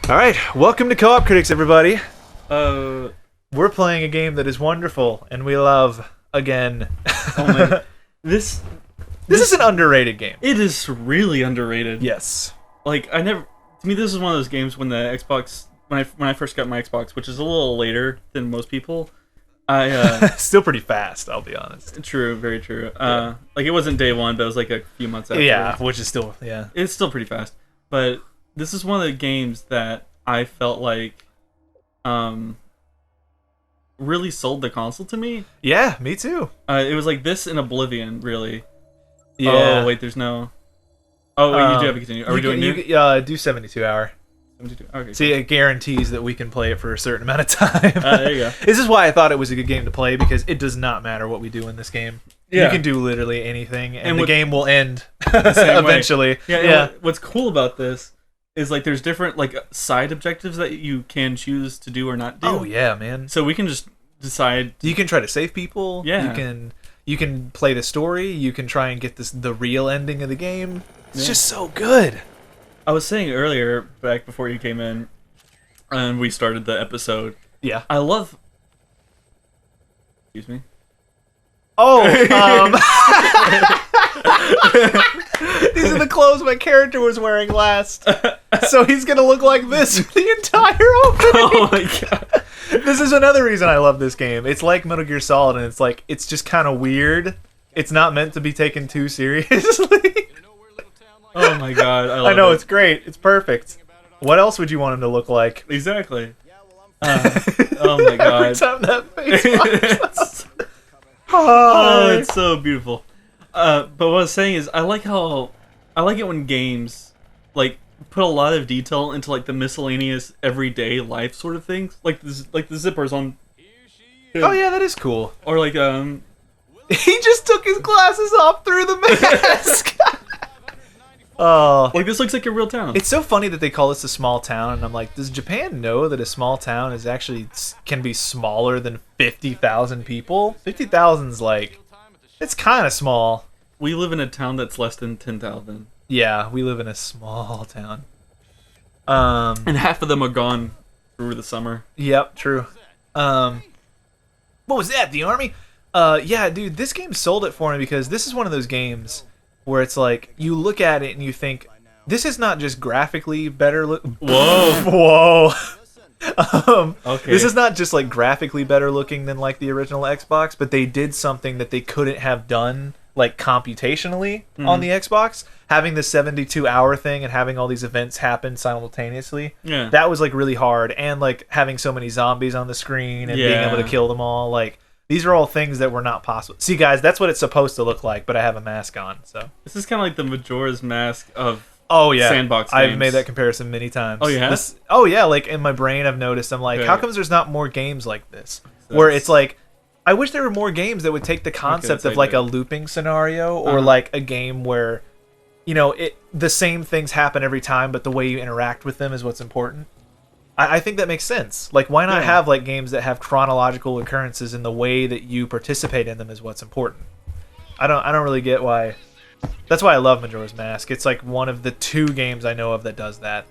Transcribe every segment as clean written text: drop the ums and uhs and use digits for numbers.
All right, welcome to Co-op Critics, everybody. Uh, We're playing a game that is wonderful and we love again. oh my, this is an underrated game. it is really underrated. Yes. Like to me, this is one of those games when the Xbox, when I first got my Xbox, which is a little later than most people. Still pretty fast, I'll be honest. True, very true. Like it wasn't day one, but it was like a few months after. Yeah, which is still It's still pretty fast, but this is one of the games that I felt like, really sold the console to me. Yeah, me too. It was like this in Oblivion, really. Yeah. Oh wait, there's no. Oh wait, you do have to continue. Are we doing new? Do 72 hour. 72. Okay. See, it guarantees that we can play it for a certain amount of time. There you go. This is why I thought it was a good game to play, because it does not matter what we do in this game. Yeah. You can do literally anything, and the what- game will end same way. eventually. Yeah. Yeah. What's cool about this is like there's different like side objectives that you can choose to do or not do. Oh yeah, man. So we can just decide. You can try to save people. Yeah. You can play the story. You can try and get the real ending of the game. It's Yeah. just so good. I was saying earlier, back before you came in, and we started the episode. Yeah. I love. Excuse me. Oh, these are the clothes my character was wearing last. So he's gonna look like this for the entire opening. Oh my god. This is another reason I love this game. It's like Metal Gear Solid, and it's just kind of weird. It's not meant to be taken too seriously. Oh my god. I love I know, it. it's great. It's perfect. What else would you want him to look like? Exactly. Oh my god. Every time that face pops up. Oh, Hi. it's so beautiful. But what I was saying is, I like it when games like put a lot of detail into like the miscellaneous everyday life sort of things, like the zippers on. Oh yeah, that is cool. Or like He just took his glasses off through the mask. Oh, like this looks like a real town. it's so funny that they call this a small town, and I'm like, does Japan know that a small town is actually can be smaller than 50,000 people? 50,000's like, it's kind of small. We live in a town that's less than 10,000, Yeah, we live in a small town. and half of them are gone through the summer. Yep, true. What was that? The army? Yeah, dude, this game sold it for me because this is one of those games where it's like you look at it and you think this is not just graphically better. Whoa. Whoa. Okay. This is not just like graphically better looking than like the original Xbox, but they did something that they couldn't have done like computationally on the Xbox. Having the 72-hour thing and having all these events happen simultaneously. Yeah. That was like really hard, and like having so many zombies on the screen and being able to Yeah. kill them all, like these are all things that were not possible. See guys, that's what it's supposed to look like, but I have a mask on, so. This is kind of like the Majora's Mask of Oh yeah, sandbox I've games. made that comparison many times. Oh, you have? Oh yeah, like in my brain I've noticed, I'm like, Okay. how comes there's not more games like this? Where That's- it's like, I wish there were more games that would take the concept that's of like a idea. looping scenario, or Uh-huh. like a game where, you know, the same things happen every time, but the way you interact with them is what's important. I think that makes sense. Like, why not Yeah. have like games that have chronological occurrences, and the way that you participate in them is what's important. I don't really get why. That's why I love Majora's Mask. It's like one of the 2 games I know of that does that.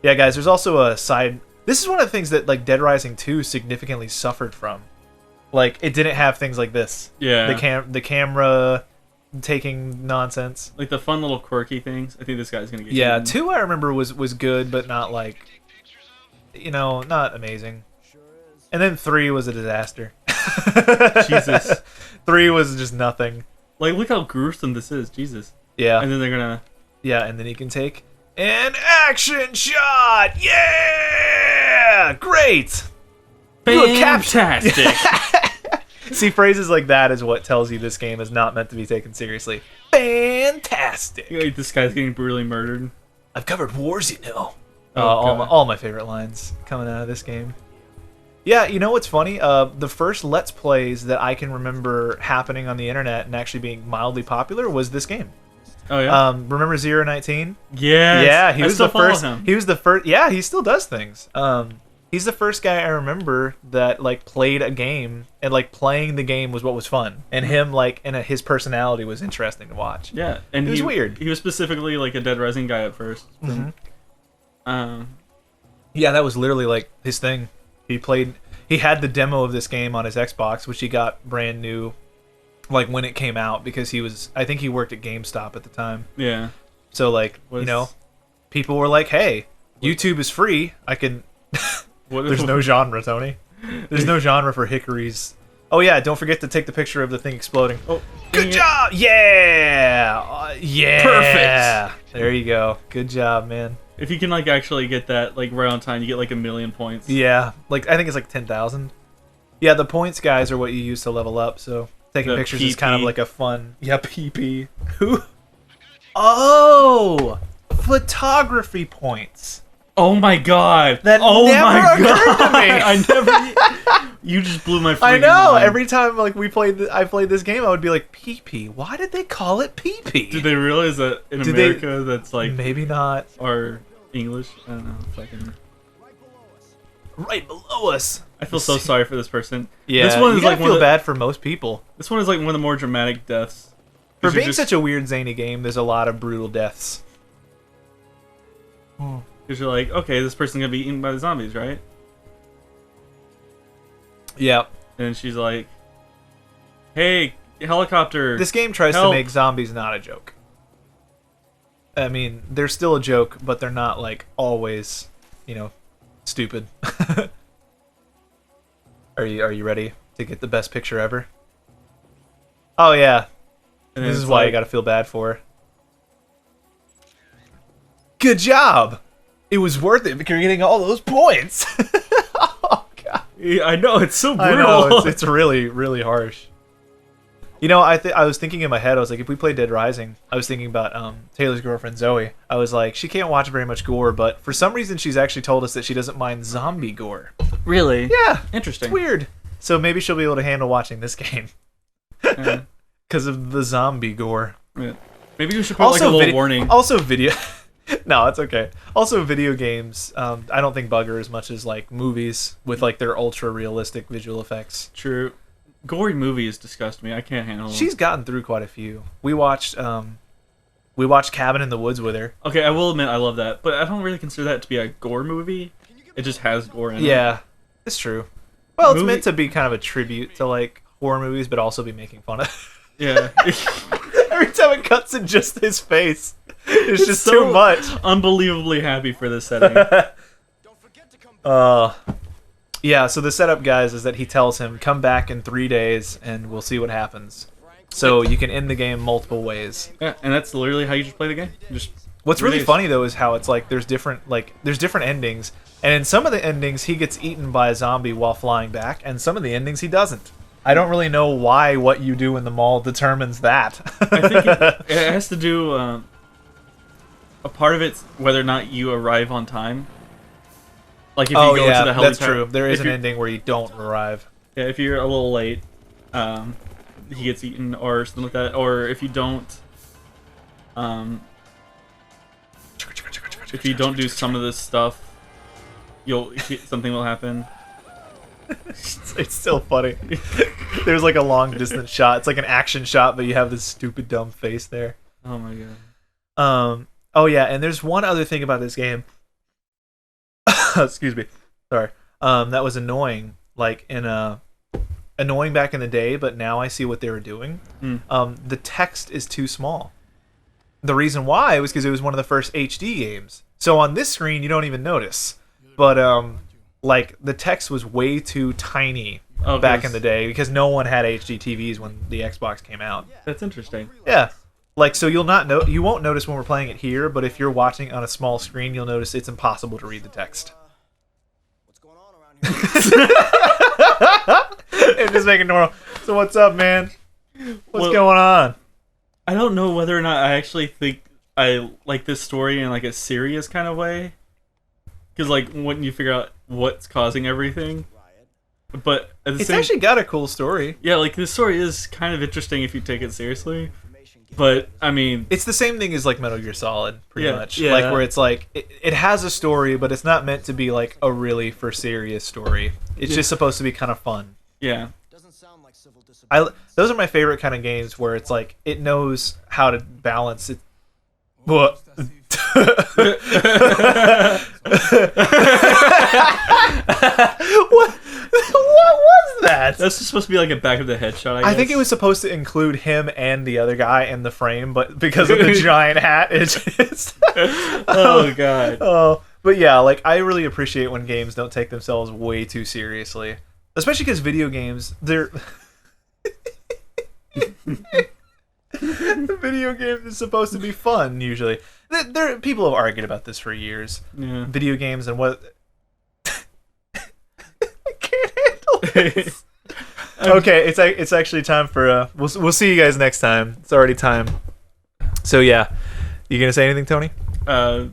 Yeah, guys, there's also a side. This is one of the things that like Dead Rising 2 significantly suffered from. Like, it didn't have things like this. Yeah. The camera taking nonsense. Like the fun little quirky things. I think this guy's gonna get. Yeah, eaten. 2 I remember was good, but not like, you know, not amazing. And then 3 was a disaster. Jesus. 3 was just nothing. Like, look how gruesome this is. Jesus. Yeah. And then they're gonna. Yeah, and then he can take an action shot. Yeah, great. You were captured. Fantastic. See, phrases like that is what tells you this game is not meant to be taken seriously. Fantastic. Like, this guy's getting brutally murdered. I've covered wars, you know. Oh, all my favorite lines coming out of this game. Yeah, you know what's funny? The first Let's Plays that I can remember happening on the internet and actually being mildly popular was this game. Oh yeah. Remember 019? Yes. Yeah, he I was still the follow first. him. He was the first. Yeah, he still does things. He's the first guy I remember that like played a game, and like playing the game was what was fun, and him like and his personality was interesting to watch. Yeah, and It was weird. He was specifically like a Dead Rising guy at 1st Mhm. Yeah, that was literally like his thing. He had the demo of this game on his Xbox, which he got brand new, like when it came out, because I think he worked at GameStop at the time. Yeah. So like, people were like, "Hey, YouTube is free. I can." There's no genre, Tony. There's no genre for Hickory's. Oh yeah, don't forget to take the picture of the thing exploding. Oh, good job! Yeah, yeah. Perfect. There you go. Good job, man. If you can like actually get that like right on time, you get like 1,000,000 points. Yeah, like I think it's like 10,000. Yeah, the points guys are what you use to level up. So taking pictures is kind of like a fun. Yeah, PP. Who? Oh, photography points. Oh my god! That oh never my occurred god! to me. I never. You just blew my. I know. Mind. Every time like I played this game, I would be like, PP. Why did they call it PP? Did they realize that in America that's like maybe not our English? I don't know. Fucking right below us. I feel so sorry for this person. Yeah, this one is like feel bad for most people. This one is like one of the more dramatic deaths. For being such a weird zany game, there's a lot of brutal deaths. Because you're like, okay, this person's gonna be eaten by the zombies, right? Yeah. And she's like, hey, helicopter. This game tries to make zombies not a joke. I mean, they're still a joke, but they're not like always, stupid. Are you ready to get the best picture ever? Oh yeah. And this is why you gotta feel bad for her. Good job! It was worth it because you're getting all those points. Oh god. Yeah, I know, it's so brutal. I know, it's really, really harsh. I was thinking in my head, I was like, if we play Dead Rising, I was thinking about Taylor's girlfriend Zoe. I was like, she can't watch very much gore, but for some reason she's actually told us that she doesn't mind zombie gore. Really? Yeah. Interesting. It's weird. So maybe she'll be able to handle watching this game. Because of the zombie gore. Yeah. Maybe we should put like a little warning. Also video... No, it's okay. Also, video games, I don't think bugger as much as like movies with like their ultra realistic visual effects. True. Gory movies disgust me. I can't handle them. She's gotten through quite a few. We watched Cabin in the Woods with her. Okay, I will admit I love that, but I don't really consider that to be a gore movie. It just has gore in it. Yeah, it's true. Well, it's meant to be kind of a tribute to like horror movies, but also be making fun of. Yeah. Every time it cuts in just his face, it's just so too much. Unbelievably happy for this setting. Yeah, so the setup, guys, is that he tells him, come back in 3 days and we'll see what happens. So you can end the game multiple ways. Yeah, and that's literally how you just play the game. What's really funny though is how it's like there's different endings, and in some of the endings he gets eaten by a zombie while flying back, and some of the endings he doesn't. I don't really know why what you do in the mall determines that. I think it has to do. A part of it's whether or not you arrive on time. Like if you go to the helipad. That's true. There is an ending where you don't arrive. Yeah, if you're a little late, he gets eaten or something like that. Or if you don't, do some of this stuff, something will happen. It's still funny. There's like a long distance shot. It's like an action shot, but you have this stupid dumb face there. Oh my god. Oh yeah, and there's one other thing about this game. Excuse me. Sorry. That was annoying. Like annoying back in the day, but now I see what they were doing. The text is too small. The reason why was because it was one of the first HD games. So on this screen you don't even notice. But like the text was way too tiny back in the day because no one had HD TVs when the Xbox came out. That's interesting. Yeah. Like, so you won't notice when we're playing it here, but if you're watching on a small screen, you'll notice it's impossible to read the text. What's going on around here? And just making normal. So what's up, man? What's going on? I don't know whether or not I actually think I like this story in like a serious kind of way. Because like when you figure out what's causing everything. But at the actually got a cool story. Yeah, like this story is kind of interesting if you take it seriously. But I mean, it's the same thing as like Metal Gear Solid, pretty much. Yeah. Like where it's like it has a story, but it's not meant to be like a really for serious story. It's just supposed to be kind of fun. Yeah. Those are my favorite kind of games where it's like it knows how to balance it. What? What was that? That's just supposed to be like a back of the head shot, I guess. I think it was supposed to include him and the other guy in the frame, but because of the giant hat, it's just... Oh, God. Oh, but yeah, like, I really appreciate when games don't take themselves way too seriously. Especially because video games, they're... Video games is supposed to be fun, usually. People have argued about this for years. Yeah. Video games and what... I can't handle this. Okay, it's actually time for... We'll see you guys next time. It's already time. So yeah. You gonna say anything, Tony? No,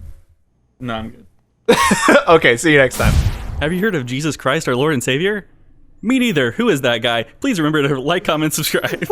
I'm good. Okay, see you next time. Have you heard of Jesus Christ, our Lord and Savior? Me neither. Who is that guy? Please remember to like, comment, subscribe.